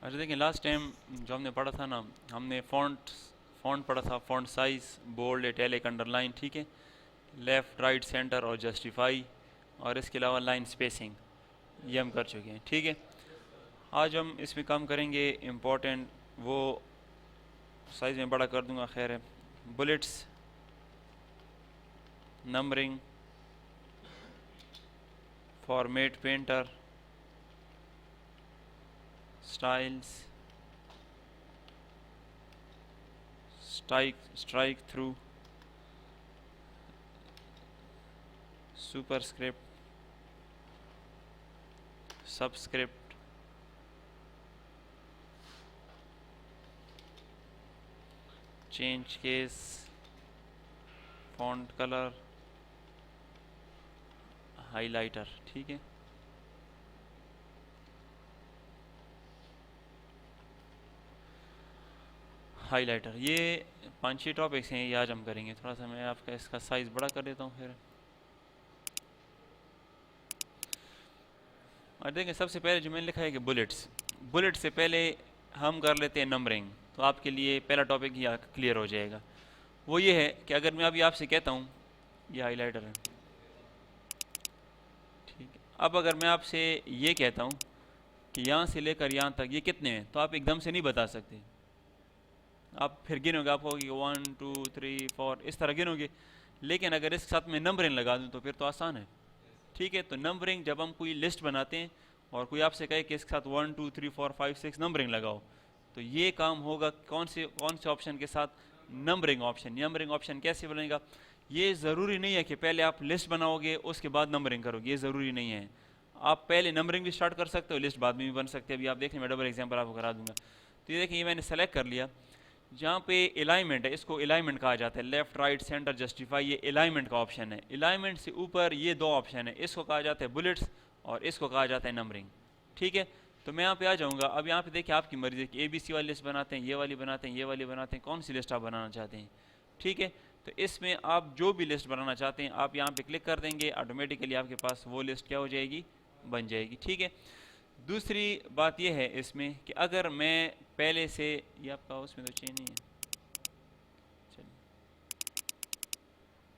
अच्छा देखिए, last time जो हमने पढ़ा था ना, हमने फ़ॉन्ट पढ़ा था, font size, bold, italic, underline, ठीक है, लेफ़्ट राइट सेंटर और जस्टिफाई, और इसके अलावा लाइन स्पेसिंग, ये हम कर चुके हैं, ठीक है। आज हम इसमें काम करेंगे इम्पोर्टेंट, वो साइज़ में बड़ा कर दूंगा, खैर है, bullets, numbering, format painter, styles, strike through, superscript, subscript, change case, font colour, highlighter, ठीक है। हाइलाइटर, ये 5-6 टॉपिक्स हैं, ये आज हम करेंगे। थोड़ा सा मैं आपका इसका साइज़ बड़ा कर देता हूँ फिर। और देखें, सबसे पहले जो मैंने लिखा है कि बुलेट्स, बुलेट से पहले हम कर लेते हैं नंबरिंग, तो आपके लिए पहला टॉपिक ही क्लियर हो जाएगा। वो ये है कि अगर मैं अभी आपसे कहता हूँ, ये हाइलाइटर है, ठीक है, अब अगर मैं आपसे ये कहता हूँ कि यहाँ से लेकर यहाँ तक ये कितने हैं, तो आप एकदम से नहीं बता सकते, आप फिर गिनोगे, आप कहोगे 1 2 3 4 इस तरह गिनोगे। लेकिन अगर इसके साथ में नंबरिंग लगा दूँ तो फिर तो आसान है, ठीक है। तो नंबरिंग, जब हम कोई लिस्ट बनाते हैं और कोई आपसे कहे कि इसके साथ 1 2 3 4 5 6 नंबरिंग लगाओ, तो ये काम होगा कौन से ऑप्शन के साथ? Numbering option. नंबरिंग ऑप्शन कैसे बनेगा? ये ज़रूरी नहीं है कि पहले आप लिस्ट बनाओगे उसके बाद नंबरिंग करोगे, ये ज़रूरी नहीं है। आप पहले नंबरिंग भी स्टार्ट कर सकते हो, लिस्ट बाद में भी बन सकती है। अभी आप देखें, मैं डबल एग्जाम्पल आपको करा दूंगा। तो ये देखिए, ये मैंने सेलेक्ट कर लिया। जहाँ पे अलाइनमेंट है, इसको अलाइनमेंट कहा जाता है, लेफ्ट राइट सेंटर जस्टिफाई, ये अलाइनमेंट का ऑप्शन है। अलाइनमेंट से ऊपर ये दो ऑप्शन है, इसको कहा जाता है बुलेट्स और इसको कहा जाता है नंबरिंग, ठीक है। तो मैं यहाँ पे आ जाऊँगा। अब यहाँ पे देखिए, आपकी मर्जी है कि ABC वाली लिस्ट बनाते हैं, ये वाली बनाते हैं, ये वाली बनाते हैं, कौन सी लिस्ट आप बनाना चाहते हैं, ठीक है। तो इसमें आप जो भी लिस्ट बनाना चाहते हैं, आप यहाँ पे क्लिक कर देंगे, ऑटोमेटिकली आपके पास वो लिस्ट क्या हो जाएगी? बन जाएगी, ठीक है। दूसरी बात यह है इसमें कि अगर मैं पहले से, ये आपका उसमें तो चेंज नहीं है,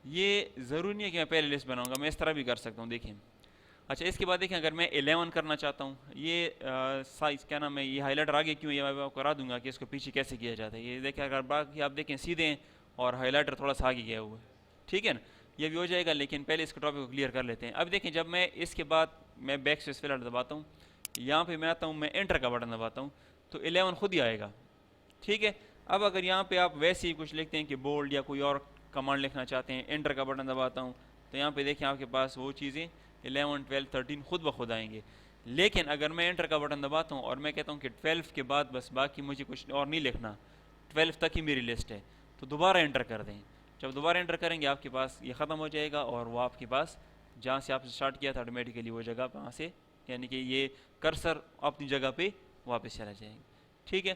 ये ज़रूरी नहीं है कि मैं पहले लिस्ट बनाऊंगा, मैं इस तरह भी कर सकता हूँ, देखिए। अच्छा, इसके बाद देखें, अगर मैं 11 करना चाहता हूँ, ये साइज़ क्या नाम है, ये हाईलाइटर आगे क्यों, ये मैं आपको करा दूंगा कि इसको पीछे कैसे किया जाता है। ये देखें, अगर बाकी आप देखें सीधे हैं और हाईलाइटर थोड़ा सा आगे गया हुआ है, ठीक है ना, ये भी हो जाएगा। लेकिन पहले इसके टॉपिक को क्लियर कर लेते हैं। अब देखें, जब मैं इसके बाद मैं बैक स्पेस फिलहाल दबाता हूँ, यहाँ पर मैं आता हूँ, मैं एंटर का बटन दबाता हूँ, तो 11 खुद ही आएगा, ठीक है। अब अगर यहाँ पे आप वैसे ही कुछ लिखते हैं कि बोल्ड या कोई और कमांड लिखना चाहते हैं, एंटर का बटन दबाता हूँ, तो यहाँ पे देखें आपके पास वो चीज़ें 11 12 13 खुद ब खुद आएंगे। लेकिन अगर मैं एंटर का बटन दबाता हूँ और मैं कहता हूँ कि 12 के बाद बस बाकी मुझे कुछ और नहीं लिखना, 12 तक ही मेरी लिस्ट है, तो दोबारा एंटर कर दें। जब दोबारा एंटर करेंगे, आपके पास ये ख़त्म हो जाएगा और वो आपके पास जहाँ से आपने स्टार्ट किया था ऑटोमेटिकली वो जगह वहाँ से, यानी कि ये कर्सर अपनी जगह पे वापस चला जाएगा, ठीक है।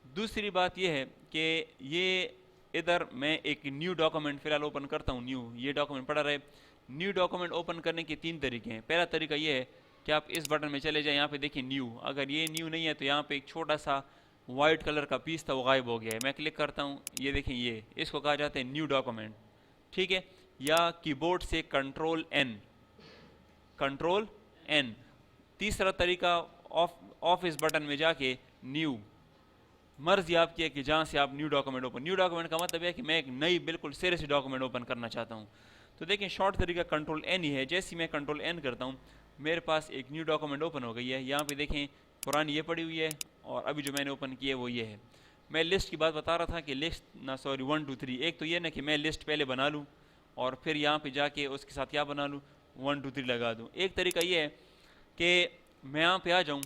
दूसरी बात यह है कि ये इधर मैं एक न्यू डॉक्यूमेंट फिलहाल ओपन करता हूँ, न्यू, ये डॉक्यूमेंट पड़ा रहे। न्यू डॉक्यूमेंट ओपन करने के 3 तरीके हैं। पहला तरीका ये है कि आप इस बटन में चले जाएं, यहाँ पे देखिए न्यू, अगर ये न्यू नहीं है तो यहाँ पे एक छोटा सा वाइट कलर का पीस था, वो गायब हो गया है। मैं क्लिक करता हूँ, ये देखें, ये इसको कहा जाता है न्यू डॉक्यूमेंट, ठीक है। या कीबोर्ड से कंट्रोल एन। तीसरा तरीका ऑफ इस बटन में जाके न्यू, मर्जी आपकी है कि जहाँ से आप new document open, new document का मतलब है कि मैं एक नई बिल्कुल सिरे से डॉक्यूमेंट ओपन करना चाहता हूँ। तो देखिए, शॉर्ट तरीका कंट्रोल एन ही है। जैसे ही मैं कंट्रोल एन करता हूँ, मेरे पास एक न्यू डॉक्यूमेंट ओपन हो गई है। यहाँ पे देखें, पुरानी ये पड़ी हुई है और अभी जो मैंने ओपन की है वो ये है। मैं लिस्ट की बात बता रहा था कि लिस्ट ना, सॉरी, 1 2 3, एक तो ये ना कि मैं लिस्ट पहले बना लूँ और फिर यहाँ पे जाके उसके साथ क्या बना लूँ, 1 2 3 लगा दूँ। एक तरीका ये है कि मैं यहाँ पे आ जाऊँ,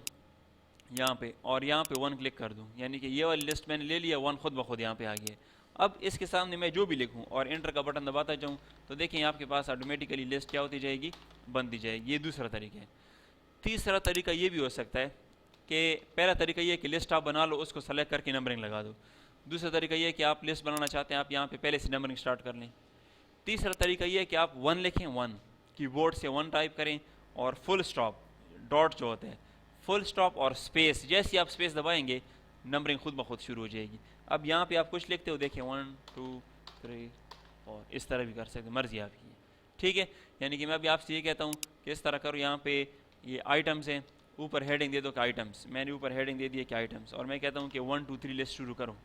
यहाँ पे, और यहाँ पे 1 क्लिक कर दूँ, यानी कि ये वाली लिस्ट मैंने ले लिया, 1 खुद ब खुद यहाँ पे आ गया। अब इसके सामने मैं जो भी लिखूँ और एंटर का बटन दबाता जाऊँ, तो देखिए आपके पास ऑटोमेटिकली लिस्ट क्या होती जाएगी, बनती जाएगी। ये दूसरा तरीका है। तीसरा तरीका ये भी हो सकता है कि पहला तरीका ये है कि लिस्ट आप बना लो, उसको सेलेक्ट करके नंबरिंग लगा दो। दूसरा तरीका ये है कि आप लिस्ट बनाना चाहते हैं, आप यहाँ पे पहले से नंबरिंग स्टार्ट कर लें। तीसरा तरीका ये है कि आप 1 लिखें, 1 कीबोर्ड से 1 टाइप करें और फुल स्टॉप, डॉट जो होते हैं, फुल स्टॉप और स्पेस, जैसे ही आप स्पेस दबाएंगे नंबरिंग खुद ब खुद शुरू हो जाएगी। अब यहाँ पे आप कुछ लिखते हो, देखिए 1 2 3 और इस तरह भी कर सकते, मर्जी आपकी है, ठीक है। यानी कि मैं अभी आपसे ये कहता हूँ कि इस तरह करो, यहाँ पे ये आइटम्स हैं, ऊपर हेडिंग दे दो कि आइटम्स, मैंने ऊपर हेडिंग दे दी है कि आइटम्स, और मैं कहता हूँ कि 1 2 3 लिस्ट शुरू करो,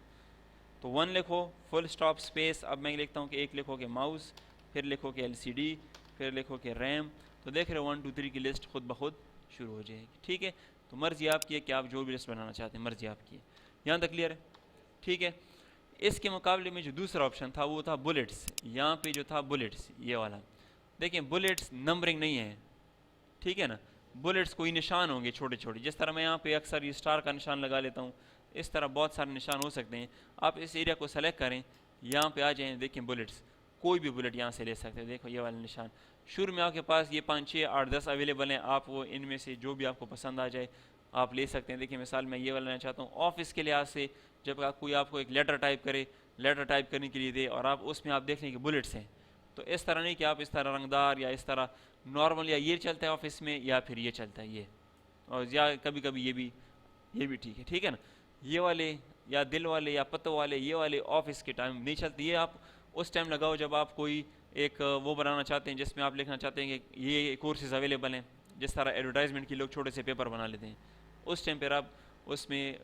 तो 1 लिखो फुल स्टॉप स्पेस। अब मैं लिखता हूँ कि एक लिखो कि माउस, फिर लिखो कि LCD, फिर लिखो कि रैम, तो देख रहे हो 1 2 3 की लिस्ट खुद ब खुद शुरू हो जाएगी, ठीक है। तो मर्जी आपकी है कि आप जो भी लिस्ट बनाना चाहते हैं, मर्जी आपकी है। यहाँ तक क्लियर है, ठीक है। इसके मुकाबले में जो दूसरा ऑप्शन था वो था बुलेट्स। यहाँ पे जो था बुलेट्स, ये वाला देखिए, बुलेट्स नंबरिंग नहीं है, ठीक है ना। बुलेट्स कोई निशान होंगे छोटे छोटे, जिस तरह मैं यहाँ पे अक्सर ये स्टार का निशान लगा लेता हूँ, इस तरह बहुत सारे निशान हो सकते हैं। आप इस एरिया को सेलेक्ट करें, यहाँ पे आ जाएं, देखें बुलेट्स, कोई भी बुलेट यहाँ से ले सकते हैं। देखो ये वाला निशान, शुरू में आपके पास ये 5 6 8 10 अवेलेबल हैं, आप वो इनमें से जो भी आपको पसंद आ जाए आप ले सकते हैं। देखिए मिसाल मैं ये वाला लेना चाहता हूँ ऑफिस के लिहाज से, जब कोई आपको एक लेटर टाइप करे, लेटर टाइप करने के लिए दे, और आप उसमें आप देख लें कि बुलेट्स हैं, तो इस तरह नहीं कि आप इस तरह रंगदार या इस तरह नॉर्मल, या ये चलता है ऑफिस में या फिर ये चलता है ये, और या कभी कभी ये भी ठीक है ना। ये वाले या दिल वाले या पत्तों वाले, ये वाले ऑफिस के टाइम नहीं चलते, ये आप उस टाइम लगाओ जब आप कोई एक वो बनाना चाहते हैं जिसमें आप लिखना चाहते हैं कि ये कोर्सेज अवेलेबल हैं, जिस तरह एडवर्टाइजमेंट के लोग छोटे से पेपर बना लेते हैं, उस टाइम पर आप उसमें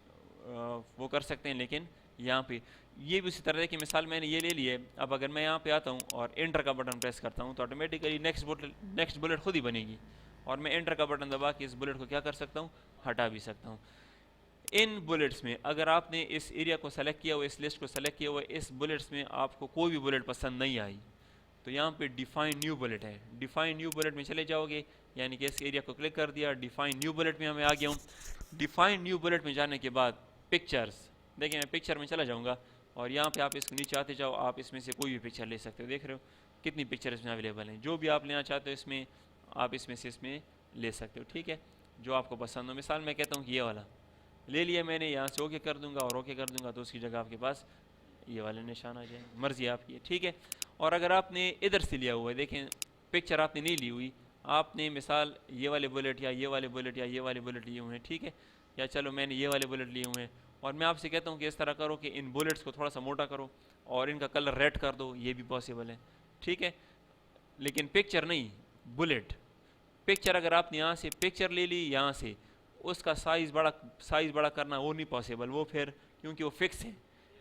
वो कर सकते हैं। लेकिन यहाँ पे ये भी उसी तरह है कि मिसाल मैंने ये ले ली है, अब अगर मैं यहाँ पे आता हूँ और एंटर का बटन प्रेस करता हूँ तो ऑटोमेटिकली नेक्स्ट बुलेट खुद ही बनेगी, और मैं एंटर का बटन दबा के इस बुलेट को क्या कर सकता हूँ, हटा भी सकता हूँ। इन बुलेट्स में अगर आपने इस एरिया को सेलेक्ट किया हुआ, इस लिस्ट को सेलेक्ट किया हुआ, इस बुलेट्स में आपको कोई भी बुलेट पसंद नहीं आई, तो यहाँ पे डिफाइन न्यू बुलेट है, डिफाइन न्यू बुलेट में चले जाओगे, यानी कि इस एरिया को क्लिक कर दिया, डिफाइन न्यू बुलेट में हमें आ गया हूँ। डिफाइन न्यू बुलेट में जाने के बाद पिक्चर्स, देखिए मैं पिक्चर में चला जाऊँगा और यहाँ पे आप इसको नीचे आते जाओ, आप इसमें से कोई भी पिक्चर ले सकते हो। देख रहे हो कितनी पिक्चर इसमें अवेलेबल हैं, जो भी आप लेना चाहते हो इसमें आप इसमें से इसमें ले सकते हो, ठीक है, जो आपको पसंद हो। मिसाल मैं कहता हूँ कि ये वाला ले लिया मैंने, यहाँ से ओके कर दूंगा और ओके कर दूंगा तो उसकी जगह आपके पास ये वाले निशान आ जाए, मर्जी आपकी है, ठीक है। और अगर आपने इधर से लिया हुआ है, देखें पिक्चर आपने नहीं ली हुई, आपने मिसाल ये वाले बुलेट या ये वाले बुलेट या ये वाले बुलेट लिए हुए हैं, ठीक है, या चलो मैंने ये वाले बुलेट लिए हुए हैं, और मैं आपसे कहता हूँ कि इस तरह करो कि इन बुलेट्स को थोड़ा सा मोटा करो और इनका कलर रेड कर दो, ये भी पॉसिबल है, ठीक है। लेकिन पिक्चर नहीं, बुलेट पिक्चर अगर आपने यहाँ से पिक्चर ले ली, यहाँ से उसका साइज़ बड़ा करना वो नहीं पॉसिबल, वो फिर क्योंकि वो फिक्स है।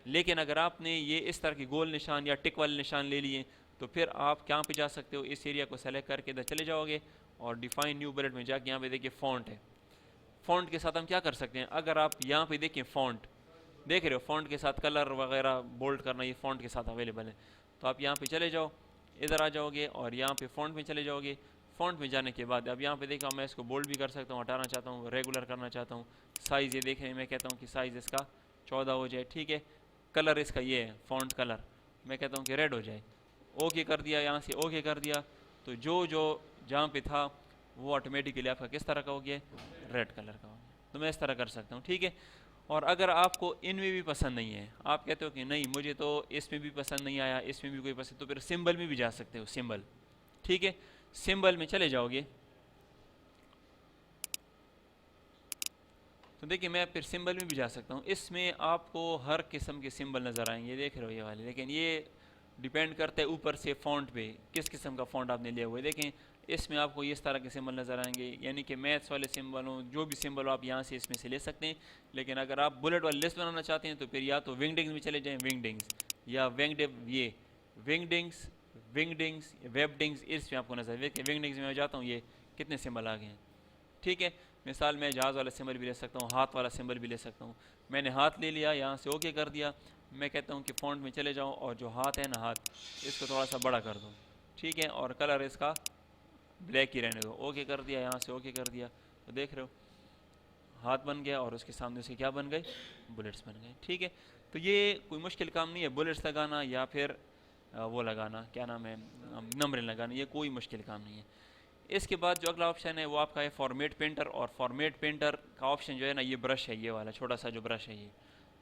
लेकिन अगर आपने ये इस तरह के गोल निशान या टिक वाले निशान ले लिए तो फिर आप कहाँ पे जा सकते हो, इस एरिया को सेलेक्ट करके इधर चले जाओगे और डिफाइन न्यू बुलेट में जाके यहाँ पे देखिए फॉन्ट है, फॉन्ट के साथ हम क्या कर सकते हैं, अगर आप यहाँ पे देखिए फॉन्ट देख रहे हो, फॉन्ट के साथ कलर वगैरह बोल्ड करना ये फॉन्ट के साथ अवेलेबल है, तो आप यहाँ पे चले जाओ, इधर आ जाओगे और यहाँ पे फॉन्ट में चले जाओगे। फॉन्ट में जाने के बाद अब यहाँ पे देखा मैं इसको बोल्ड भी कर सकता हूँ, हटाना चाहता हूँ, रेगुलर करना चाहता हूँ, साइज़ ये देखें मैं कहता हूँ कि साइज़ इसका 14 हो जाए, ठीक है। कलर इसका ये है फॉन्ट कलर, मैं कहता हूँ कि रेड हो जाए, ओके कर दिया, यहाँ से ओके कर दिया, तो जो जहाँ पे था वो ऑटोमेटिकली आपका किस तरह का हो गया, रेड कलर का हो गया। तो मैं इस तरह कर सकता हूँ, ठीक है। और अगर आपको इनमें भी पसंद नहीं है, आप कहते हो कि नहीं मुझे तो इसमें भी पसंद नहीं आया, इसमें भी कोई पसंद, तो फिर सिंबल में भी जा सकते हो, सिंबल, ठीक है। सिंबल में चले जाओगे तो देखिए मैं फिर सिंबल में भी जा सकता हूँ, इसमें आपको हर किस्म के सिंबल नज़र आएंगे, देख रहे हो ये वाले, लेकिन ये डिपेंड करता है ऊपर से फ़ॉन्ट पे, किस किस्म का फ़ॉन्ट आपने लिया हुआ है। देखें इसमें आपको इस तरह के सिंबल नज़र आएंगे, यानी कि मैथ्स वाले सिंबल हों, जो भी सिंबल हो आप यहाँ से इसमें से ले सकते हैं। लेकिन अगर आप बुलेट वाली लिस्ट बनाना चाहते हैं तो फिर या तो विंगडिंग्स में चले जाएँ, विंगडिंग्स या विंगडिंग्स वेबडिंग्स, इसमें आपको नजर देखिए विंगडिंग्स में मैं जाता हूँ, ये कितने सिंबल आ गए हैं, ठीक है। मिसाल मैं जहाज़ वाला सिंबल भी ले सकता हूँ, हाथ वाला सिंबल भी ले सकता हूँ। मैंने हाथ ले लिया, यहाँ से ओके कर दिया, मैं कहता हूँ कि फ़ॉन्ट में चले जाओ और जो हाथ है ना, हाथ इसको थोड़ा सा बड़ा कर दो, ठीक है, और कलर इसका ब्लैक ही रहने दो, ओके कर दिया, यहाँ से ओके कर दिया, तो देख रहे हो हाथ बन गया और उसके सामने से क्या बन गए, बुलेट्स बन गए, ठीक है। तो ये कोई मुश्किल काम नहीं है, बुलेट्स लगाना या फिर वो लगाना, क्या नाम है, नंबरिंग लगाना, ये कोई मुश्किल काम नहीं है। इसके बाद जो अगला ऑप्शन है वो आपका है फॉर्मेट पेंटर, और फॉर्मेट पेंटर का ऑप्शन जो है ना, ये ब्रश है, ये वाला छोटा सा जो ब्रश है, ये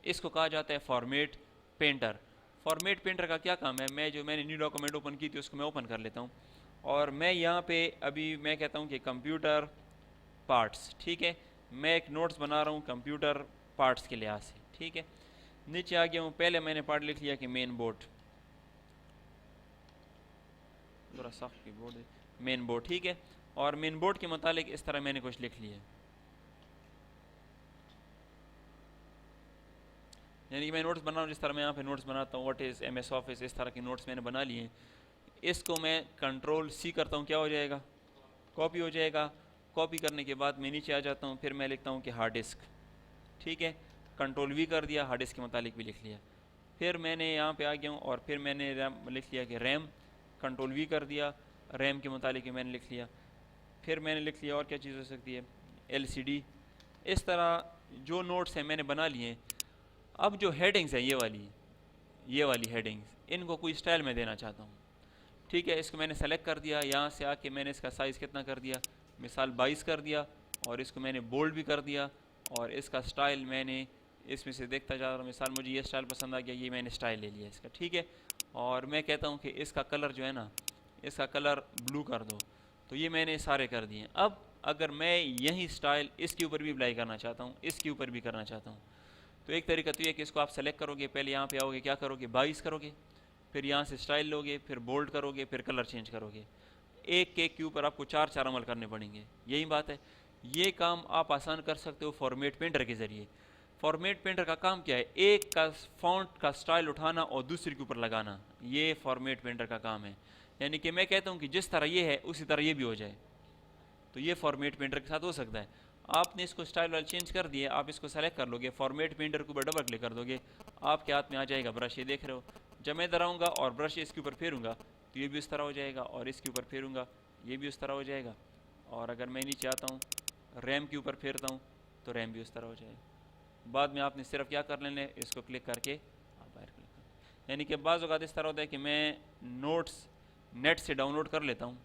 इसको कहा जाता है फॉर्मेट पेंटर। फॉर्मेट पेंटर का क्या काम है, मैंने न्यू डॉक्यूमेंट ओपन की थी उसको मैं ओपन कर लेता हूँ, और मैं यहाँ पे अभी मैं कहता हूँ कि कंप्यूटर पार्ट्स, ठीक है, मैं एक नोट्स बना रहा हूँ कंप्यूटर पार्ट्स के लिहाज से, ठीक है। नीचे आ गया हूँ, पहले मैंने पार्ट लिख लिया कि मेन बोर्ड, थोड़ा सख्त की बोर्ड है, मेन बोर्ड, ठीक है। और मेन बोर्ड के मुतालिक इस तरह मैंने कुछ लिख लिया, यानी कि मैं नोट्स बना रहा हूँ जिस तरह मैं यहाँ पे नोट्स बनाता हूँ, व्हाट इज़ MS ऑफिस, इस तरह के नोट्स मैंने बना लिए। इसको मैं कंट्रोल C करता हूँ, क्या हो जाएगा, कॉपी हो जाएगा। कॉपी करने के बाद मैं नीचे आ जाता हूँ, फिर मैं लिखता हूँ कि हार्ड डिस्क, ठीक है। कंट्रोल V कर दिया, हार्ड डिस्क के मुतालिक भी लिख लिया। फिर मैंने यहाँ पे आ गया हूँ और फिर मैंने रैम लिख लिया कि रैम, कंट्रोल V कर दिया, रैम के मुतालिक मैंने लिख लिया। फिर मैंने लिख लिया और क्या चीज़ हो सकती है, LCD। इस तरह जो नोट्स हैं मैंने बना लिए। अब जो हेडिंग्स है ये वाली हेडिंग्स, इनको कोई स्टाइल में देना चाहता हूँ, ठीक है। इसको मैंने सेलेक्ट कर दिया, यहाँ से आके मैंने इसका साइज़ कितना कर दिया, मिसाल 22 कर दिया, और इसको मैंने बोल्ड भी कर दिया, और इसका स्टाइल मैंने इसमें से देखता जा रहा हूँ। मिसाल मुझे ये स्टाइल पसंद आ गया, ये मैंने स्टाइल ले लिया इसका, ठीक है। और मैं कहता हूँ कि इसका कलर जो है ना, इसका कलर ब्लू कर दो, तो ये मैंने सारे कर दिए। अब अगर मैं यही स्टाइल इसके ऊपर भी अप्लाई करना चाहता हूँ, इसके ऊपर भी करना चाहता हूँ, तो एक तरीका तो ये कि इसको आप सेलेक्ट करोगे, पहले यहाँ पे आओगे, क्या करोगे, 22 करोगे, फिर यहाँ से स्टाइल लोगे, फिर बोल्ड करोगे, फिर कलर चेंज करोगे। एक केक के ऊपर आपको 4 अमल करने पड़ेंगे, यही बात है। ये काम आप आसान कर सकते हो फॉर्मेट पेंटर के ज़रिए। फॉर्मेट पेंटर का काम क्या है, एक का फॉन्ट का स्टाइल उठाना और दूसरे के ऊपर लगाना, ये फॉर्मेट पेंटर का काम है। यानी कि मैं कहता हूँ कि जिस तरह ये है उसी तरह ये भी हो जाए, तो ये फॉर्मेट पेंटर के साथ हो सकता है। आपने इसको स्टाइल वाला चेंज कर दिए, आप इसको सेलेक्ट कर लोगे, फॉर्मेट पेंटर के ऊपर डबल क्लिक कर दोगे, आपके हाथ में आ जाएगा ब्रश, ये देख रहे हो। जब मैं इधर आऊँगा और ब्रश इसके ऊपर फेरूँगा तो ये भी उस तरह हो जाएगा, और इसके ऊपर फेरूँगा ये भी उस तरह हो जाएगा। और अगर मैं नीचे आता हूँ, रैम के ऊपर फेरता हूँ, तो रैम भी उस तरह हो जाएगा। बाद में आपने सिर्फ क्या कर लेना है, इसको क्लिक करके आप बाहर क्लिक कर। यानी कि बाज़ औक़ात इस तरह होता है कि मैं नोट्स नेट से डाउनलोड कर लेता हूँ,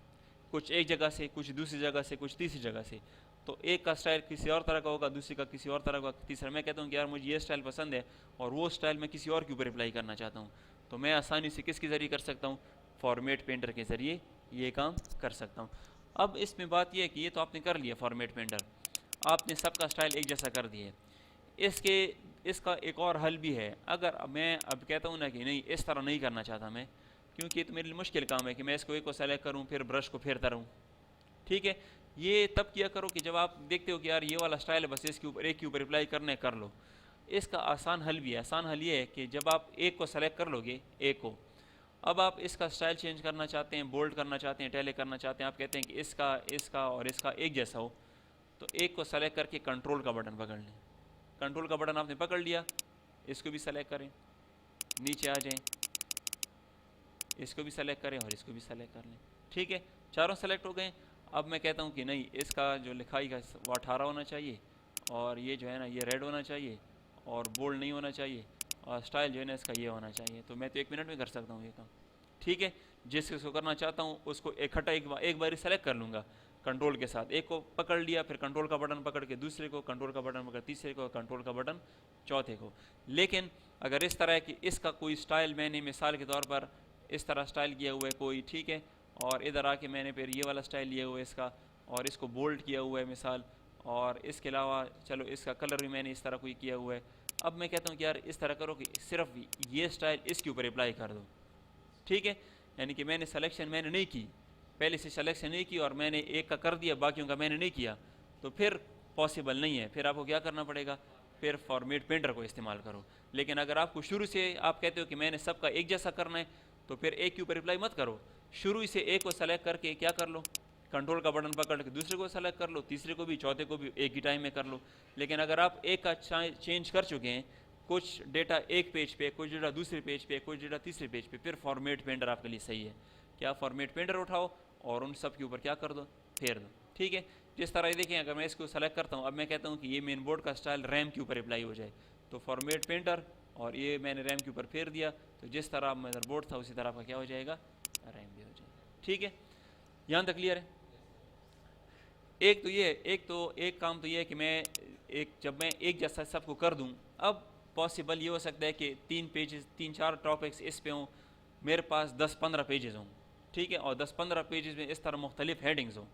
कुछ एक जगह से, कुछ दूसरी जगह से, कुछ तीसरी जगह से। तो एक का स्टाइल किसी और तरह का होगा, दूसरी का किसी और तरह का, तीसरा मैं कहता हूँ कि यार मुझे ये स्टाइल पसंद है और वो स्टाइल मैं किसी और के ऊपर अप्लाई करना चाहता हूँ, तो मैं आसानी से किसके ज़रिए कर सकता हूँ, फॉर्मेट पेंटर के ज़रिए ये काम कर सकता हूँ। अब इसमें बात यह है कि ये तो आपने कर लिया फॉर्मेट पेंटर, आपने सबका स्टाइल एक जैसा कर दिया। इसका एक और हल भी है। अगर मैं अब कहता हूँ ना कि नहीं इस तरह नहीं करना चाहता मैं, क्योंकि ये तो मेरे लिए मुश्किल काम है कि मैं इसको एक को सेलेक्ट करूँ फिर ब्रश को फेरता रहूँ, ठीक है। ये तब किया करो कि जब आप देखते हो कि यार ये वाला स्टाइल है, बस इसके ऊपर एक के ऊपर अप्लाई करने कर लो। इसका आसान हल भी है। आसान हल ये है कि जब आप एक को सेलेक्ट कर लोगे, एक को, अब आप इसका स्टाइल चेंज करना चाहते हैं, बोल्ड करना चाहते हैं, टैली करना चाहते हैं, आप कहते हैं कि इसका और इसका एक जैसा हो, तो एक को सेलेक्ट करके कंट्रोल का बटन पकड़ लें। कंट्रोल का बटन आपने पकड़ लिया, इसको भी सेलेक्ट करें, नीचे आ जाएं, इसको भी सेलेक्ट करें और इसको भी सेलेक्ट कर लें, ठीक है। चारों सेलेक्ट हो गए। अब मैं कहता हूँ कि नहीं, इसका जो लिखाई का वो 18 होना चाहिए, और ये जो है ना ये रेड होना चाहिए, और बोल्ड नहीं होना चाहिए, और स्टाइल जो है ना इसका ये होना चाहिए। तो मैं तो 1 मिनट में कर सकता हूँ ये काम, ठीक है। जिसको करना चाहता हूँ उसको इकट्ठा एक बार ही सेलेक्ट कर लूँगा कंट्रोल के साथ। एक को पकड़ लिया, फिर कंट्रोल का बटन पकड़ के दूसरे को, कंट्रोल का बटन पकड़ तीसरे को, कंट्रोल का बटन चौथे को। लेकिन अगर इस तरह कि इसका कोई स्टाइल मैंने मिसाल के तौर पर इस तरह स्टाइल किया हुआ है कोई, ठीक है, और इधर आके मैंने फिर ये वाला स्टाइल लिया हुआ है इसका, और इसको बोल्ड किया हुआ है मिसाल, और इसके अलावा चलो इसका कलर भी मैंने इस तरह कोई किया हुआ है। अब मैं कहता हूँ कि यार इस तरह करो कि सिर्फ ये स्टाइल इसके ऊपर अप्लाई कर दो, ठीक है। यानी कि मैंने सिलेक्शन मैंने नहीं की, पहले से सिलेक्शन नहीं की और मैंने एक का कर दिया, बाकियों का मैंने नहीं किया, तो फिर पॉसिबल नहीं है। फिर आपको क्या करना पड़ेगा, फिर फॉर्मेट पेंटर को इस्तेमाल करो। लेकिन अगर आपको शुरू से आप कहते हो कि मैंने सबका एक जैसा करना है, तो फिर एक के ऊपर अप्लाई मत करो, शुरू से एक को सेलेक्ट करके क्या कर लो, कंट्रोल का बटन पकड़ के दूसरे को सेलेक्ट कर लो, तीसरे को भी, चौथे को भी एक ही टाइम में कर लो। लेकिन अगर आप एक का चेंज कर चुके हैं, कुछ डेटा एक पेज पे, कुछ डेटा दूसरे पेज पे, कुछ डेटा तीसरे पेज पे, फिर फॉर्मेट पेंटर आपके लिए सही है। क्या फॉर्मेट पेंटर उठाओ और उन सब के ऊपर क्या कर दो, फेर दो, ठीक है। जिस तरह देखें, अगर मैं इसको सेलेक्ट करता हूँ, अब मैं कहता हूँ कि ये मेन बोर्ड का स्टाइल रैम के ऊपर अप्लाई हो जाए, तो फॉर्मेट पेंटर, और ये मैंने रैम के ऊपर फेर दिया, तो जिस तरह मदरबोर्ड था उसी तरह का क्या हो जाएगा, रैम भी हो जाएगा, ठीक है। यहाँ तक क्लियर है। एक काम तो ये है कि मैं जब मैं एक जैसा सबको कर दूँ, अब पॉसिबल ये हो सकता है कि 3-4 टॉपिक्स इस पे हों, मेरे पास 10-15 पेजेस हों, ठीक है, और 10-15 पेजेस में इस तरह मुख्तलिफ हेडिंग्स हों,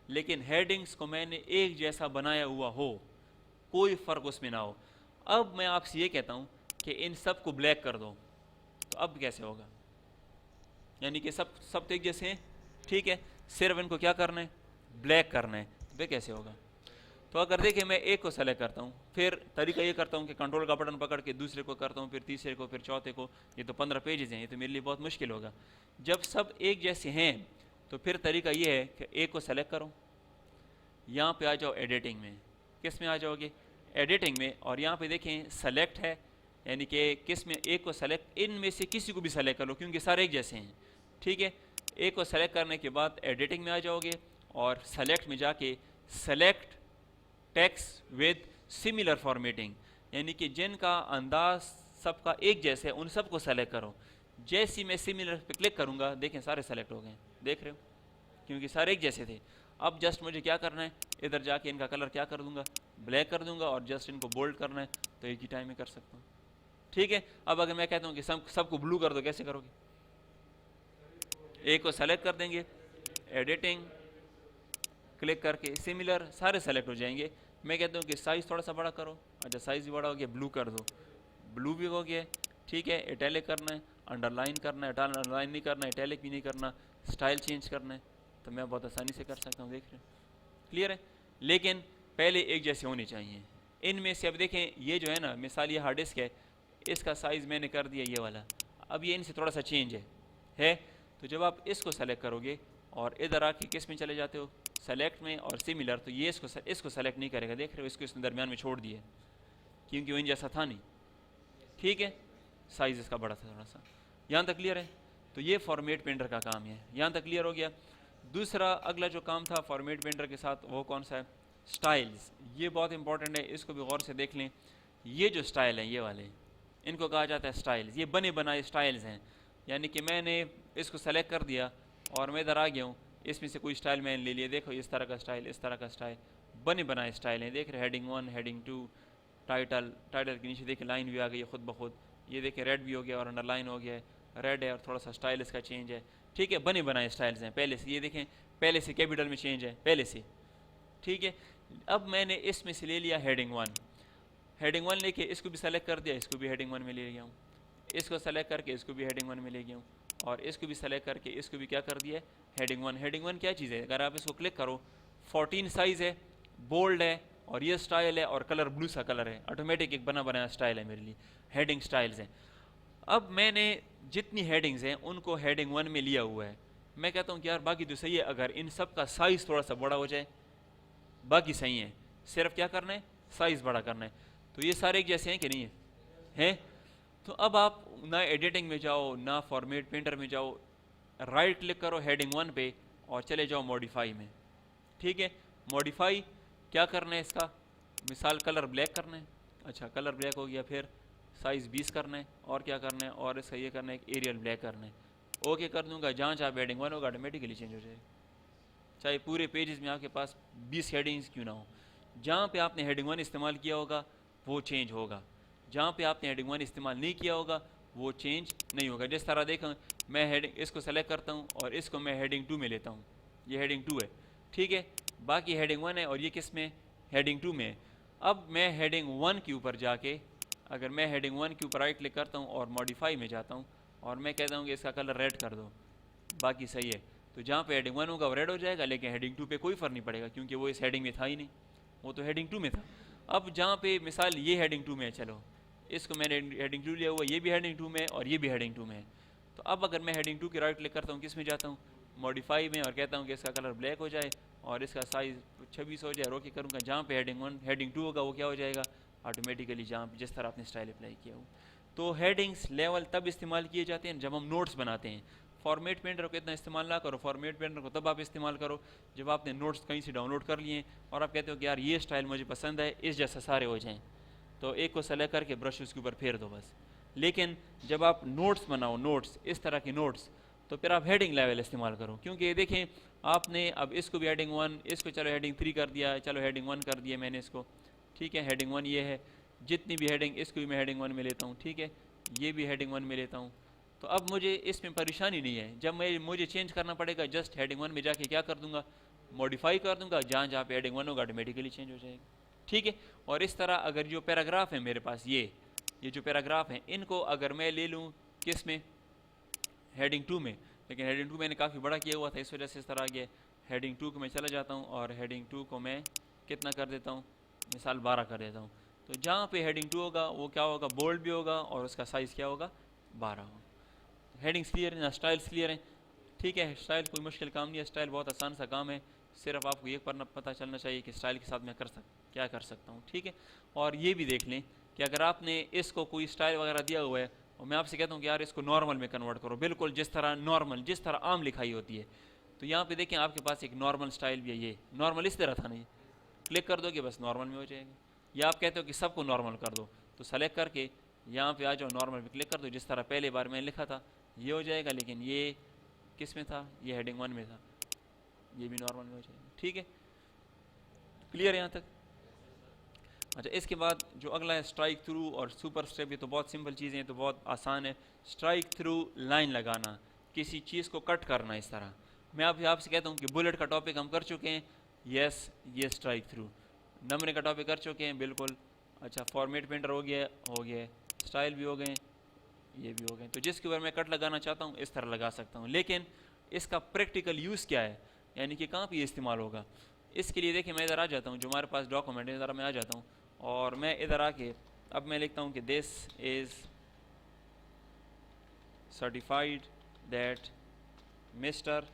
लेकिन हेडिंग्स को मैंने एक जैसा बनाया हुआ हो, कोई फ़र्क उसमें ना हो। अब मैं आपसे ये कहता हूँ कि इन सब को ब्लैक कर दो, तो अब कैसे होगा? यानी कि सब सब तो एक जैसे हैं, ठीक है, सिर्फ इनको क्या करना है, ब्लैक करना है, तो कैसे होगा? तो अगर देखिए मैं एक को सेलेक्ट करता हूँ, फिर तरीका ये करता हूँ कि कंट्रोल का बटन पकड़ के दूसरे को करता हूँ, फिर तीसरे को, फिर चौथे को। ये तो 15 पेजेस हैं, ये तो मेरे लिए बहुत मुश्किल होगा। जब सब एक जैसे हैं तो फिर तरीका ये है कि एक को सेलेक्ट करो, यहाँ पे आ जाओ एडिटिंग में। किस में आ जाओगे? एडिटिंग में। और यहाँ पे देखें सेलेक्ट है, यानी कि किस में, एक को सेलेक्ट, इनमें से किसी को भी सेलेक्ट कर लो क्योंकि सारे एक जैसे हैं, ठीक है। एक को सेलेक्ट करने के बाद एडिटिंग में आ जाओगे और सेलेक्ट में जाके select text with similar formatting, यानी कि जिनका अंदाज सबका एक जैसे है उन सबको सेलेक्ट करो। जैसी मैं सिमिलर पे क्लिक करूँगा, देखें सारे सेलेक्ट हो गए, देख रहे हो, क्योंकि सारे एक जैसे थे। अब जस्ट मुझे क्या करना है, इधर जाके इनका कलर क्या कर दूंगा, ब्लैक कर दूंगा, और जस्ट इनको बोल्ड करना है, तो एक ही टाइम में कर सकता हूँ, ठीक है। अब अगर मैं कहता हूँ कि सबको ब्लू कर दो, कैसे करोगे? एक को सेलेक्ट कर देंगे, एडिटिंग क्लिक करके सिमिलर, सारे सेलेक्ट हो जाएंगे। मैं कहता हूँ कि साइज़ थोड़ा सा बड़ा करो, अच्छा साइज़ भी बड़ा हो गया, ब्लू कर दो, ब्लू भी हो गया, ठीक है। इटैलिक करना है, अंडरलाइन करना है, अंडरलाइन नहीं करना, इटैलिक भी नहीं करना, स्टाइल चेंज करना है, तो मैं बहुत आसानी से कर सकता हूँ, देख रहे हैं, क्लियर है। लेकिन पहले एक जैसे होने चाहिए इनमें से। अब देखें ये जो है ना, मिसाल ये हार्ड डिस्क है, इसका साइज़ मैंने कर दिया ये वाला, अब ये इनसे थोड़ा सा चेंज है। तो जब आप इसको सेलेक्ट करोगे और इधर आके किस में चले जाते हो, सेलेक्ट में और सिमिलर, तो ये इसको सेलेक्ट नहीं करेगा, देख रहे हो, इसको इसने दरमियान में छोड़ दिया क्योंकि वो इन जैसा था नहीं, ठीक है। साइज़ इसका बड़ा था थोड़ा सा। यहाँ तक क्लियर है? तो ये फॉर्मेट पेंटर का काम है, यहाँ तक क्लियर हो गया। दूसरा अगला जो काम था फॉर्मेट पेंटर के साथ, वो कौन सा है? स्टाइल्स। ये बहुत इंपॉर्टेंट है, इसको भी गौर से देख लें। ये जो स्टाइल हैं, ये वाले, इनको कहा जाता है स्टाइल्स। ये बने बनाए स्टाइल्स हैं, यानी कि मैंने इसको सेलेक्ट कर दिया और मैं इधर आ गया हूँ, इसमें से कोई स्टाइल मैंने ले लिया, देखो इस तरह का स्टाइल, इस तरह का स्टाइल, बने बनाए स्टाइल हैं, देख रहे, हेडिंग 1, हेडिंग 2, टाइटल के नीचे देखिए लाइन भी आ गई है खुद ब खुद, ये देखिए रेड भी हो गया और अंडरलाइन हो गया है, रेड है और थोड़ा सा स्टाइल इसका चेंज है, ठीक है। बने बनाए स्टाइल्स हैं पहले से, ये देखें पहले से कैपिटल में चेंज है पहले से, ठीक है। अब मैंने इसमें से ले लिया हेडिंग 1, हेडिंग 1 लेके इसको भी सेलेक्ट कर दिया, इसको भी हेडिंग 1 में ले गया हूँ, इसको सेलेक्ट करके इसको भी हेडिंग 1 में ले गया हूँ, और इसको भी सेलेक्ट करके इसको भी क्या कर दिया है, हेडिंग 1। हेडिंग 1 क्या चीज़ है? अगर आप इसको क्लिक करो, 14 साइज़ है, बोल्ड है, और ये स्टाइल है, और कलर ब्लू सा कलर है, ऑटोमेटिक एक बना बनाया स्टाइल है मेरे लिए, हेडिंग स्टाइल्स हैं। अब मैंने जितनी हेडिंग्स हैं उनको हेडिंग 1 में लिया हुआ है। मैं कहता हूँ कि यार बाकी तो सही है, अगर इन सब का साइज़ थोड़ा सा बड़ा हो जाए, बाकी सही है, सिर्फ क्या करना है, साइज़ बड़ा करना है। तो ये सारे एक जैसे हैं कि नहीं है? तो अब आप ना एडिटिंग में जाओ, ना फॉर्मेट पेंटर में जाओ, राइट क्लिक करो हेडिंग 1 पे और चले जाओ मॉडिफाई में, ठीक है। मॉडिफाई क्या करना है इसका, मिसाल कलर ब्लैक करना है, अच्छा कलर ब्लैक हो गया, फिर साइज़ 20 करना है, और क्या करना है, और इसका ये करना है कि एरियल ब्लैक करना है, ओके कर दूंगा। जहाँ जहाँ हेडिंग 1 होगा ऑटोमेटिकली चेंज हो जाएगा, चाहे पूरे पेजेस में आपके पास 20 हेडिंग्स क्यों ना हो, जहाँ पे आपने हेडिंग 1 इस्तेमाल किया होगा वो चेंज होगा, जहाँ पे आपने हेडिंग 1 इस्तेमाल नहीं किया होगा वो चेंज नहीं होगा। जिस तरह देखें, मैं हेडिंग इसको सेलेक्ट करता हूँ और इसको मैं हेडिंग 2 में लेता हूँ, ये हेडिंग 2 है, ठीक है, बाकी हेडिंग 1 है और ये किस में, हेडिंग 2 में है। अब मैं हेडिंग 1 के ऊपर जाके, अगर मैं हेडिंग 1 के ऊपर राइट क्लिक करता हूँ और मॉडिफाई में जाता हूँ और मैं कहता हूँ कि इसका कलर रेड कर दो, बाकी सही है, तो जहाँ पे हेडिंग 1 होगा वो रेड हो जाएगा, लेकिन हेडिंग 2 पे कोई फ़र्क नहीं पड़ेगा क्योंकि वो इस हेडिंग में था ही नहीं, वो तो हेडिंग 2 में था। अब जहाँ पे मिसाल ये हेडिंग 2 में है, चलो इसको मैंने हेडिंग 2 लिया हुआ, ये भी हेडिंग 2 में है और ये भी हेडिंग 2 में है। तो अब अगर मैं हेडिंग 2 की राइट क्लिक करता हूँ, किस में जाता हूँ, मॉडिफाई में, और कहता हूँ कि इसका कलर ब्लैक हो जाए और इसका साइज़ 26 हो जाए, ओके करूँगा। जहाँ पे हेडिंग 2 होगा वो क्या हो जाएगा, ऑटोमेटिकली जहाँ पे जिस तरह आपने स्टाइल अप्लाई किया हो। तो हेडिंग्स लेवल तब इस्तेमाल किए जाते हैं जब हम नोट्स बनाते हैं। फॉर्मेट पेंटर को इतना इस्तेमाल ना करो, फॉर्मेट पेंटर को तब आप इस्तेमाल करो जब आपने नोट्स कहीं से डाउनलोड कर लिए और आप कहते हो कि यार ये स्टाइल मुझे पसंद है, इस जैसा सारे हो जाएं, तो एक को सेलेक्ट करके ब्रश उसके ऊपर फेर दो बस। लेकिन जब आप नोट्स बनाओ, नोट्स इस तरह के नोट्स, तो फिर आप हेडिंग लेवल इस्तेमाल करो, क्योंकि देखें आपने अब इसको भी हेडिंग 1, इसको चलो हेडिंग 3 कर दिया, चलो हेडिंग 1 कर दिया मैंने इसको, ठीक है, हेडिंग 1 ये है, जितनी भी हेडिंग, इसको भी मैं हेडिंग 1 में लेता हूँ, ठीक है, ये भी हेडिंग 1 में लेता हूँ। तो अब मुझे इसमें परेशानी नहीं है, जब मुझे चेंज करना पड़ेगा जस्ट हेडिंग 1 में जाके क्या कर दूंगा, मॉडिफाई कर दूंगा, जहाँ जहाँ पे हेडिंग 1 होगा ऑटोमेटिकली चेंज हो जाएगा। ठीक है। और इस तरह अगर जो पैराग्राफ है मेरे पास, ये जो पैराग्राफ हैं, इनको अगर मैं ले लूँ किस में, हेडिंग 2 में, लेकिन हेडिंग 2 मैंने काफ़ी बड़ा किया हुआ था, इस वजह से इस तरह आ गया। हेडिंग 2 को मैं चला जाता हूँ और हेडिंग 2 को मैं कितना कर देता हूँ, मिसाल 12 कर देता हूँ। तो जहाँ पे हेडिंग 2 होगा वो क्या होगा, बोल्ड भी होगा और उसका साइज़ क्या होगा, 12 होगा। हेडिंग्स क्लियर है ना, स्टाइल्स क्लियर हैं, ठीक है। स्टाइल कोई मुश्किल काम नहीं है, स्टाइल बहुत आसान सा काम है, सिर्फ आपको ये पता चलना चाहिए कि स्टाइल के साथ मैं क्या कर सकता हूँ, ठीक है। और ये भी देख लें कि अगर आपने इसको कोई स्टाइल वगैरह दिया हुआ है और मैं आपसे कहता हूँ कि यार इसको नॉर्मल में कन्वर्ट करो, बिल्कुल जिस तरह नॉर्मल, जिस तरह आम लिखाई होती है, तो यहाँ पे देखें आपके पास एक नॉर्मल स्टाइल भी है। ये नॉर्मल इस तरह था ना, ये क्लिक कर दोगे बस नॉर्मल में हो जाएगा। या आप कहते हो कि सबको नॉर्मल कर दो, तो सेलेक्ट करके यहाँ पे आ जाओ, नॉर्मल पे क्लिक कर दो, जिस तरह पहले बार मैंने लिखा था ये हो जाएगा। लेकिन ये किस में था, ये हेडिंग 1 में था, ये भी नॉर्मल में हो जाएगा, ठीक है। क्लियर है यहाँ तक? अच्छा, इसके बाद जो अगला है स्ट्राइक थ्रू और सुपर स्टेप, ये तो बहुत सिंपल चीज़ें हैं, तो बहुत आसान है। स्ट्राइक थ्रू लाइन लगाना, किसी चीज़ को कट करना इस तरह। मैं आपसे कहता हूँ कि बुलेट का टॉपिक हम कर चुके हैं, यस ये स्ट्राइक थ्रू। नंबरिंग का टॉपिक कर चुके हैं, बिल्कुल। अच्छा, फॉर्मेट पेंटर हो गया, स्टाइल भी हो गए, ये भी हो गए। तो जिसके ऊपर मैं कट लगाना चाहता हूँ इस तरह लगा सकता हूँ, लेकिन इसका प्रैक्टिकल यूज़ क्या है, यानी कि कहाँ पे ये इस्तेमाल होगा। इसके लिए देखिए मैं इधर आ जाता हूँ, जो हमारे पास डॉक्यूमेंट है, इधर मैं आ जाता हूँ और मैं इधर आके अब मैं लिखता हूँ कि this is certified that mister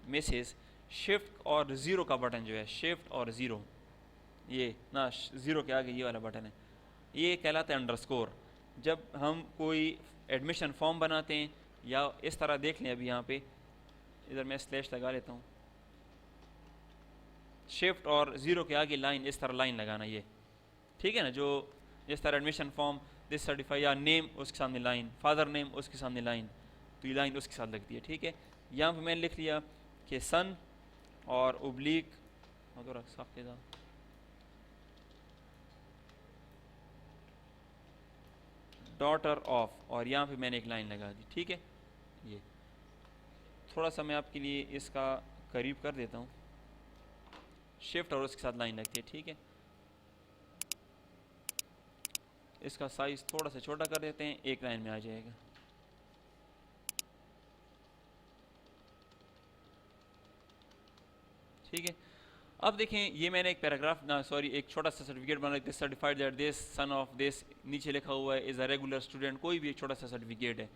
Mrs, shift और ज़ीरो का बटन जो है, शिफ्ट और ज़ीरो, ये ना ज़ीरो के आगे ये वाला बटन है, ये कहलाता है अंडरस्कोर। जब हम कोई एडमिशन फॉर्म बनाते हैं या इस तरह देख लें, अभी यहाँ पे इधर मैं स्लैश लगा लेता हूँ, शिफ्ट और ज़ीरो के आगे लाइन, इस तरह लाइन लगाना, ये ठीक है ना। जो जिस तरह एडमिशन फॉर्म दिस सर्टिफाई या नेम, उसके सामने लाइन, फादर नेम उसके सामने लाइन, तो ये लाइन उसके साथ लगती है, ठीक है। यहाँ पे मैंने लिख लिया कि सन और ओब्लिक डॉटर ऑफ, और यहाँ पे मैंने एक लाइन लगा दी, ठीक है। ये थोड़ा सा मैं आपके लिए इसका करीब कर देता हूँ, शिफ्ट और उसके साथ लाइन लगती है, ठीक है। इसका साइज थोड़ा सा छोटा कर देते हैं, एक लाइन में आ जाएगा, ठीक है। अब देखें, ये मैंने एक पैराग्राफ एक छोटा सा सर्टिफिकेट बना, this certified that this son of this, नीचे लिखा हुआ है इज़ अ रेगुलर स्टूडेंट, कोई भी एक छोटा सा सर्टिफिकेट है।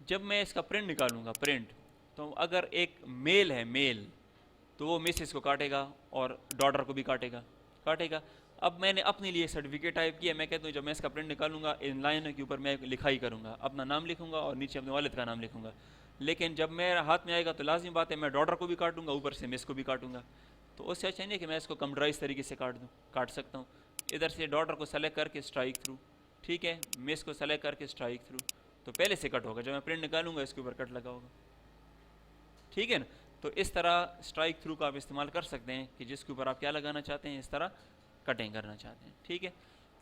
जब मैं इसका प्रिंट निकालूंगा, प्रिंट, तो अगर एक मेल है, मेल, तो वो मिसेस को काटेगा और डॉटर को भी काटेगा। अब मैंने अपने लिए सर्टिफिकेट टाइप किया, मैं कहता हूँ जब मैं इसका प्रिंट निकालूंगा, इन लाइन के ऊपर मैं लिखाई करूँगा, अपना नाम लिखूंगा और नीचे अपने वालिद का नाम लिखूंगा। लेकिन जब मेरा हाथ में आएगा तो लाजमी बात है मैं डॉटर को भी काटूंगा, ऊपर से मिस को भी काटूंगा। तो उससे अच्छा नहीं कि मैं इसको कंप्यूटराइज तरीके से काट सकता हूँ। इधर से डॉटर को सेलेक्ट करके स्ट्राइक थ्रू, ठीक है, मिस को सेलेक्ट करके स्ट्राइक थ्रू, तो पहले से कट होगा, जब मैं प्रिंट निकालूंगा इसके ऊपर कट लगा होगा, ठीक है ना। तो इस तरह स्ट्राइक थ्रू का आप इस्तेमाल कर सकते हैं कि जिसके ऊपर आप क्या लगाना चाहते हैं, इस तरह कटिंग करना चाहते हैं, ठीक है।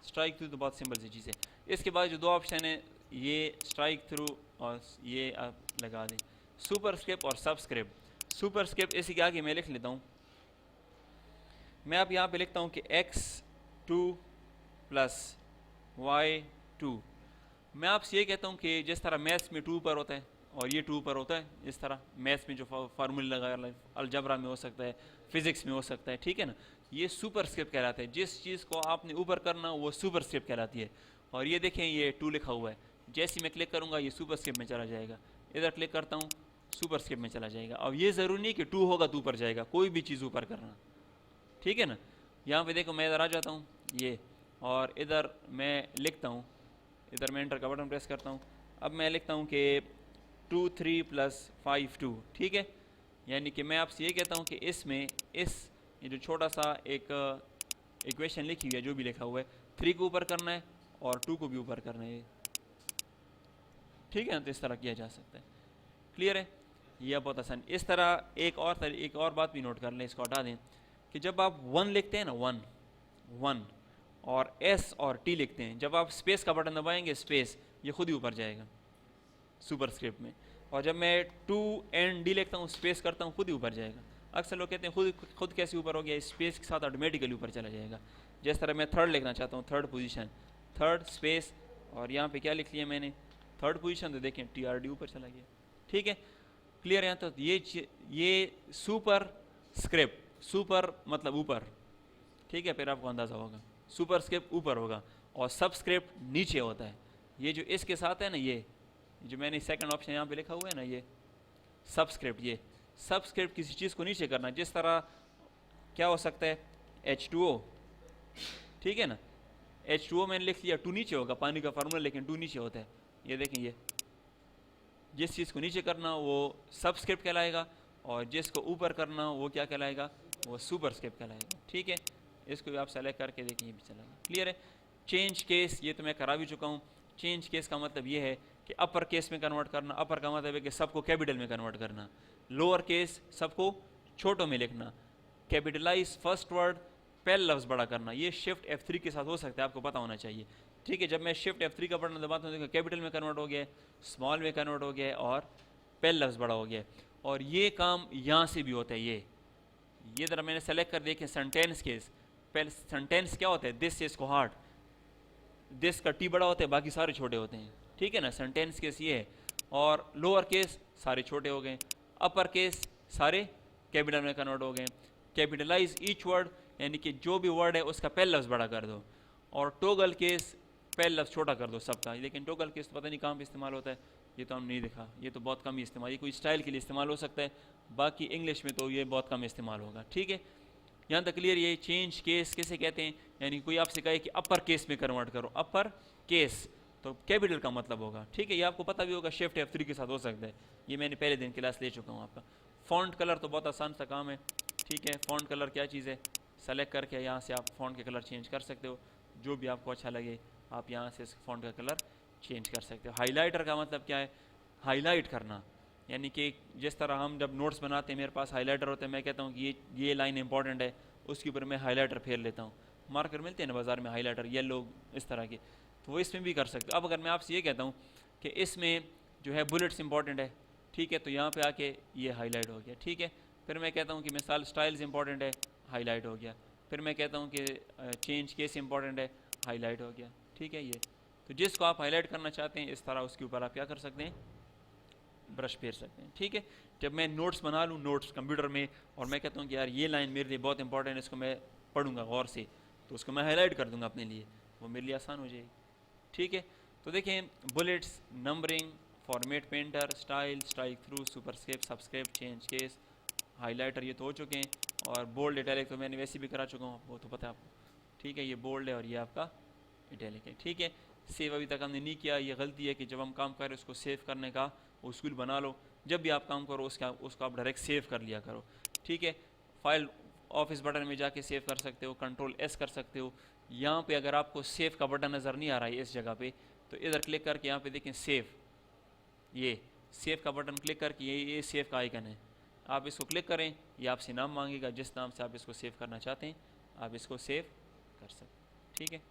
स्ट्राइक थ्रू तो बहुत सिंपल सी चीज़ है। इसके बाद जो दो ऑप्शन है, ये स्ट्राइक थ्रू और ये आप लगा दें, सुपर स्क्रिप्ट और सब स्क्रिप्ट। सुपर स्क्रिप्ट इसी के आगे मैं लिख लेता हूँ, मैं अब यहाँ पे लिखता हूँ कि x2 + y2। मैं आपसे ये कहता हूँ कि जिस तरह मैथ्स में 2 पर होता है और ये 2 पर होता है, इस तरह मैथ्स में जो फार्मूले लगा, अलजबरा में हो सकता है, फिजिक्स में हो सकता है, ठीक है ना, ये सुपर स्क्रिप्ट कहलाता है। जिस चीज़ को आपने ऊपर करना वो सुपर स्क्रिप्ट कहलाती है। और ये देखें, ये 2 लिखा हुआ है, जैसे मैं क्लिक करूँगा ये सुपर स्क्रिप्ट में चला जाएगा, इधर क्लिक करता हूँ सुपर स्क्रिप्ट में चला जाएगा। अब ये ज़रूरी नहीं कि 2 होगा तो ऊपर जाएगा, कोई भी चीज़ ऊपर करना, ठीक है ना। यहाँ पे देखो मैं इधर आ जाता हूँ ये, और इधर मैं लिखता हूँ, इधर मैं एंटर का बटन प्रेस करता हूँ, अब मैं लिखता हूँ कि 2 3 + 5 2, ठीक है। यानी कि मैं आपसे ये कहता हूँ कि इसमें ये जो छोटा सा एक इक्वेशन लिखी हुई है, जो भी लिखा हुआ है, 3 को ऊपर करना है और 2 को भी ऊपर करना है, ठीक है ना। तो इस तरह किया जा सकता है, क्लियर है, यह बहुत आसान। इस तरह एक और बात भी नोट कर लें, इसको हटा दें, कि जब आप 1 लिखते हैं ना, 1 और S और T लिखते हैं, जब आप स्पेस का बटन दबाएंगे, स्पेस, ये खुद ही ऊपर जाएगा सुपर स्क्रिप्ट में। और जब मैं 2 and D लिखता हूँ, स्पेस करता हूँ, खुद ही ऊपर जाएगा। अक्सर लोग कहते हैं खुद कैसे ऊपर हो गया, स्पेस के साथ ऑटोमेटिकली ऊपर चला जाएगा। जिस तरह मैं थर्ड लिखना चाहता हूँ, थर्ड पोजीशन, थर्ड स्पेस, और यहाँ पे क्या लिख लिया मैंने, थर्ड पोजीशन, तो देखें TRD ऊपर चला गया। ठीक है, क्लियर है? तो ये सुपर स्क्रिप्ट, सुपर मतलब ऊपर, ठीक है, फिर आपको अंदाज़ा होगा सुपर स्क्रिप्ट ऊपर होगा और सबस्क्रिप्ट नीचे होता है। ये जो इसके साथ है ना, ये जो मैंने सेकंड ऑप्शन यहाँ पे लिखा हुआ है ना, ये सबस्क्रिप्ट, ये सबस्क्रिप्ट किसी चीज़ को नीचे करना। जिस तरह क्या हो सकता है, H2O, ठीक है ना, H2O मैंने लिख लिया, 2 नीचे होगा पानी का फार्मूला, लेकिन 2 नीचे होता है। ये देखें, ये जिस चीज़ को नीचे करना वो सबस्क्रिप्ट कहलाएगा, और जिसको ऊपर करना वो क्या कहलाएगा, वो सुपरस्क्रिप्ट कहलाएगा। ठीक है, इसको भी आप सेलेक्ट करके देखें, ये भी चलेगा। क्लियर है? चेंज केस ये तो मैं करा भी चुका हूँ। चेंज केस का मतलब ये है कि अपर केस में कन्वर्ट करना। अपर का मतलब है कि सबको कैपिटल में कन्वर्ट करना, लोअर केस सबको छोटों में लिखना, कैपिटलाइज फर्स्ट वर्ड, पहला लफ्ज़ बड़ा करना। ये शिफ्ट F3 के साथ हो सकता है, आपको पता होना चाहिए। ठीक है, जब मैं शिफ्ट F3 का बटन दबाता हूँ, देखो कैपिटल में कन्वर्ट हो गया, स्मॉल में कन्वर्ट हो गया, और पहला लफ्ज़ बड़ा हो गया। और ये काम यहाँ से भी होता है। ये ज़रा मैंने सेलेक्ट कर देखें, सेंटेंस केस। पहले सेंटेंस क्या होता है, दिस इज को हार्ड, दिस का T बड़ा होता है, बाकी सारे छोटे होते हैं। ठीक है ना, सेंटेंस केस ये है। और लोअर केस सारे छोटे हो गए, अपर केस सारे कैपिटल में कन्वर्ट हो गए। कैपिटलाइज ईच वर्ड, यानी कि जो भी वर्ड है उसका पहला लफ्ज़ बड़ा कर दो। और टोगल केस, पहला लफ्ज़ छोटा कर दो सबका। लेकिन टोगल केस पता नहीं कहाँ पे इस्तेमाल होता है, ये तो हम नहीं देखा, ये तो बहुत कम ही इस्तेमाल, ये कोई स्टाइल के लिए इस्तेमाल हो सकता है, बाकी इंग्लिश में तो ये बहुत कम इस्तेमाल होगा। ठीक है, यहाँ तक क्लियर? ये चेंज केस किसे कहते हैं, यानी कोई आपसे कहे कि अपर केस में कन्वर्ट करो, अपर केस तो कैपिटल का मतलब होगा। ठीक है, ये आपको पता भी होगा, शिफ्ट F3 के साथ हो सकता है। ये मैंने पहले दिन क्लास ले चुका हूँ आपका। फॉन्ट कलर तो बहुत आसान सा काम है। ठीक है, फॉन्ट कलर क्या चीज़ है, सेलेक्ट करके यहाँ से आप फॉन्ट के कलर चेंज कर सकते हो, जो भी आपको अच्छा लगे आप यहाँ से फॉन्ट का कलर चेंज कर सकते हो। हाईलाइटर का मतलब क्या है, हाईलाइट करना, यानी कि जिस तरह हम जब नोट्स बनाते हैं, मेरे पास हाईलाइटर होता है, मैं कहता हूँ कि ये लाइन इंपॉर्टेंट है, उसके ऊपर मैं हाईलाइटर फेर लेता हूँ। मार्कर मिलते हैं ना बाज़ार में, हाईलाइटर येलो इस तरह के, तो वो इसमें भी कर सकते हो। अब अगर मैं आपसे ये कहता हूँ कि इसमें जो है बुलेट्स इंपॉर्टेंट है, ठीक है, तो यहाँ पे आके ये हाईलाइट हो गया। ठीक है, फिर मैं कहता हूँ कि मिसाल स्टाइल्स इंपॉर्टेंट है, हाईलाइट हो गया। फिर मैं कहता हूँ कि चेंज केस इंपॉर्टेंट है, हाईलाइट हो गया। ठीक है, ये तो जिसको आप हाईलाइट करना चाहते हैं, इस तरह उसके ऊपर आप क्या कर सकते हैं, ब्रश फेर सकते हैं। ठीक है, जब मैं नोट्स बना लूँ, नोट्स कंप्यूटर में, और मैं कहता हूँ कि यार ये लाइन मेरे लिए बहुत इंपॉर्टेंट है, इसको मैं पढ़ूंगा गौर से, तो उसको मैं हाईलाइट कर दूंगा अपने लिए, वो मेरे लिए आसान हो जाएगी। ठीक है, तो देखें, bullets, numbering, format painter, style, strike through, superscript, subscript, change case, highlighter ये तो हो चुके हैं, और बोल्ड इटैलिक तो मैंने वैसे भी करा चुका हूँ, वो तो पता है आपको। ठीक है, ये बोल्ड है और ये आपका इटैलिक है। ठीक है, सेव अभी तक हमने नहीं किया, ये गलती है कि जब हम काम करें उसको सेव करने का उसूल बना लो। जब भी आप काम करो उसको आप डायरेक्ट सेव कर लिया करो। ठीक है, फाइल ऑफिस बटन में जाके सेव कर सकते हो, Ctrl+S कर सकते हो। यहाँ पे अगर आपको सेव का बटन नज़र नहीं आ रहा है इस जगह पे, तो इधर क्लिक करके यहाँ पे देखें सेव, ये सेव का बटन क्लिक करके ये सेव का आइकन है, आप इसको क्लिक करें, ये आपसे नाम मांगेगा, जिस नाम से आप इसको सेव करना चाहते हैं आप इसको सेव कर सकते हैं। ठीक है।